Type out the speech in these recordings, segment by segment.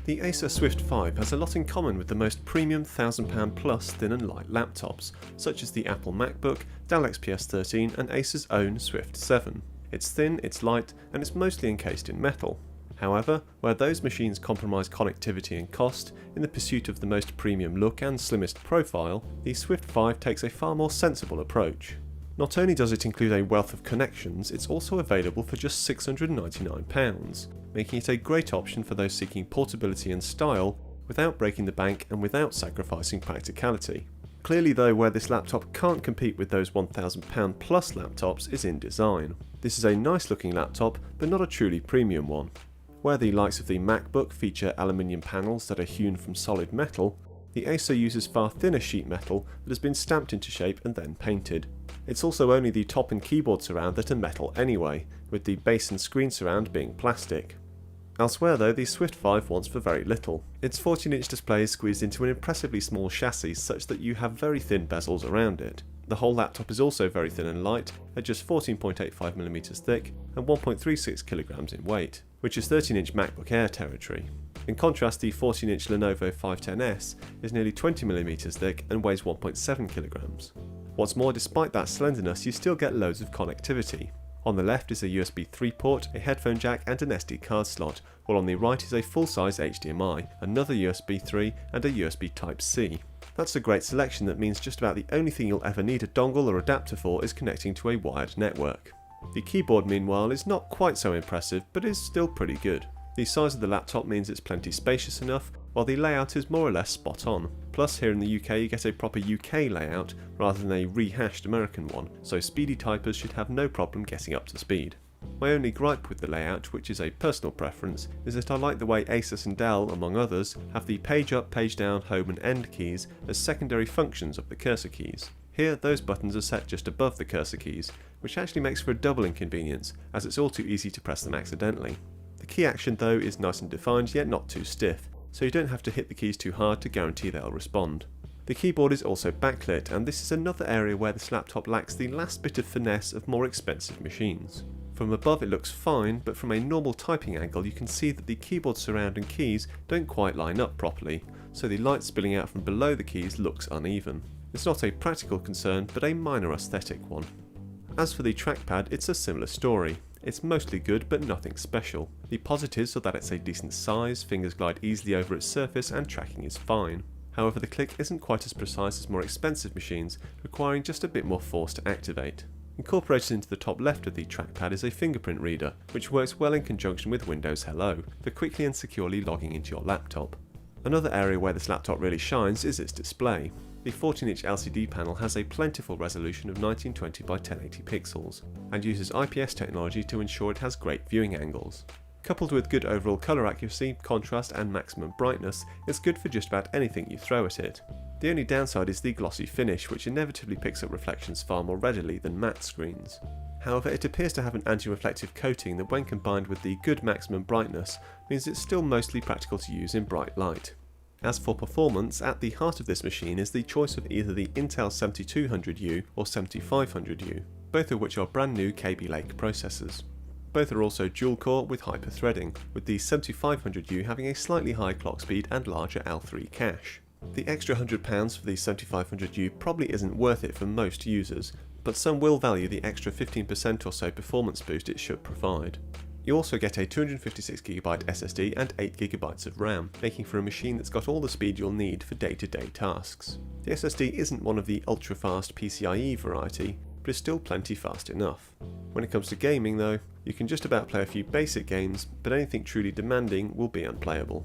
The Acer Swift 5 has a lot in common with the most premium £1,000 plus thin and light laptops, such as the Apple MacBook, Dell XPS 13 and Acer's own Swift 7. It's thin, it's light, and it's mostly encased in metal. However, where those machines compromise connectivity and cost in the pursuit of the most premium look and slimmest profile, the Swift 5 takes a far more sensible approach. Not only does it include a wealth of connections, it's also available for just £699, making it a great option for those seeking portability and style without breaking the bank and without sacrificing practicality. Clearly though, where this laptop can't compete with those £1,000 plus laptops is in design. This is a nice looking laptop, but not a truly premium one. Where the likes of the MacBook feature aluminium panels that are hewn from solid metal, the Acer uses far thinner sheet metal that has been stamped into shape and then painted. It's also only the top and keyboard surround that are metal anyway, with the base and screen surround being plastic. Elsewhere though, the Swift 5 wants for very little. Its 14-inch display is squeezed into an impressively small chassis such that you have very thin bezels around it. The whole laptop is also very thin and light, at just 14.85mm thick and 1.36kg in weight, which is 13-inch MacBook Air territory. In contrast, the 14-inch Lenovo 510S is nearly 20mm thick and weighs 1.7kg. What's more, despite that slenderness, you still get loads of connectivity. On the left is a USB 3 port, a headphone jack and an SD card slot, while on the right is a full-size HDMI, another USB 3 and a USB Type-C. That's a great selection that means just about the only thing you'll ever need a dongle or adapter for is connecting to a wired network. The keyboard meanwhile is not quite so impressive, but is still pretty good. The size of the laptop means it's plenty spacious enough, while the layout is more or less spot on. Plus here in the UK you get a proper UK layout rather than a rehashed American one, so speedy typers should have no problem getting up to speed. My only gripe with the layout, which is a personal preference, is that I like the way Asus and Dell, among others, have the page up, page down, home and end keys as secondary functions of the cursor keys. Here those buttons are set just above the cursor keys, which actually makes for a double inconvenience, as it's all too easy to press them accidentally. The key action though is nice and defined, yet not too stiff, so you don't have to hit the keys too hard to guarantee they'll respond. The keyboard is also backlit, and this is another area where this laptop lacks the last bit of finesse of more expensive machines. From above it looks fine, but from a normal typing angle you can see that the keyboard surround and keys don't quite line up properly, so the light spilling out from below the keys looks uneven. It's not a practical concern, but a minor aesthetic one. As for the trackpad, it's a similar story. It's mostly good, but nothing special. The positives are that it's a decent size, fingers glide easily over its surface, and tracking is fine. However, the click isn't quite as precise as more expensive machines, requiring just a bit more force to activate. Incorporated into the top left of the trackpad is a fingerprint reader, which works well in conjunction with Windows Hello for quickly and securely logging into your laptop. Another area where this laptop really shines is its display. The 14-inch LCD panel has a plentiful resolution of 1920 by 1080 pixels, and uses IPS technology to ensure it has great viewing angles. Coupled with good overall colour accuracy, contrast and maximum brightness, it's good for just about anything you throw at it. The only downside is the glossy finish, which inevitably picks up reflections far more readily than matte screens. However, it appears to have an anti-reflective coating that, when combined with the good maximum brightness, means it's still mostly practical to use in bright light. As for performance, at the heart of this machine is the choice of either the Intel 7200U or 7500U, both of which are brand new Kaby Lake processors. Both are also dual-core with hyper-threading, with the 7500U having a slightly higher clock speed and larger L3 cache. The extra £100 for the 7500U probably isn't worth it for most users, but some will value the extra 15% or so performance boost it should provide. You also get a 256GB SSD and 8GB of RAM, making for a machine that's got all the speed you'll need for day-to-day tasks. The SSD isn't one of the ultra-fast PCIe variety, but is still plenty fast enough. When it comes to gaming though, you can just about play a few basic games, but anything truly demanding will be unplayable.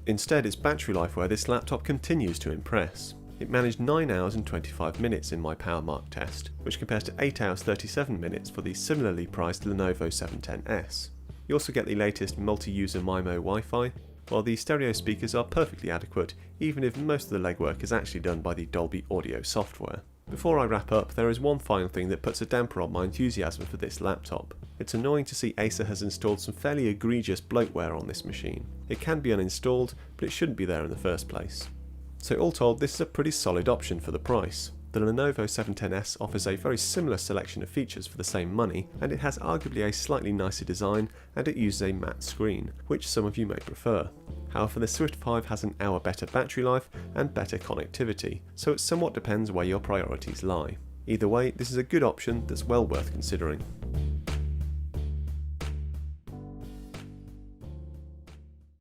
Instead, it's battery life where this laptop continues to impress. It managed 9 hours and 25 minutes in my PowerMark test, which compares to 8 hours 37 minutes for the similarly priced Lenovo 710S. You also get the latest multi-user MIMO Wi-Fi, while the stereo speakers are perfectly adequate, even if most of the legwork is actually done by the Dolby Audio software. Before I wrap up, there is one final thing that puts a damper on my enthusiasm for this laptop. It's annoying to see Acer has installed some fairly egregious bloatware on this machine. It can be uninstalled, but it shouldn't be there in the first place. So all told, this is a pretty solid option for the price. The Lenovo 710S offers a very similar selection of features for the same money, and it has arguably a slightly nicer design, and it uses a matte screen, which some of you may prefer. However, the Swift 5 has an hour better battery life and better connectivity, so it somewhat depends where your priorities lie. Either way, this is a good option that's well worth considering.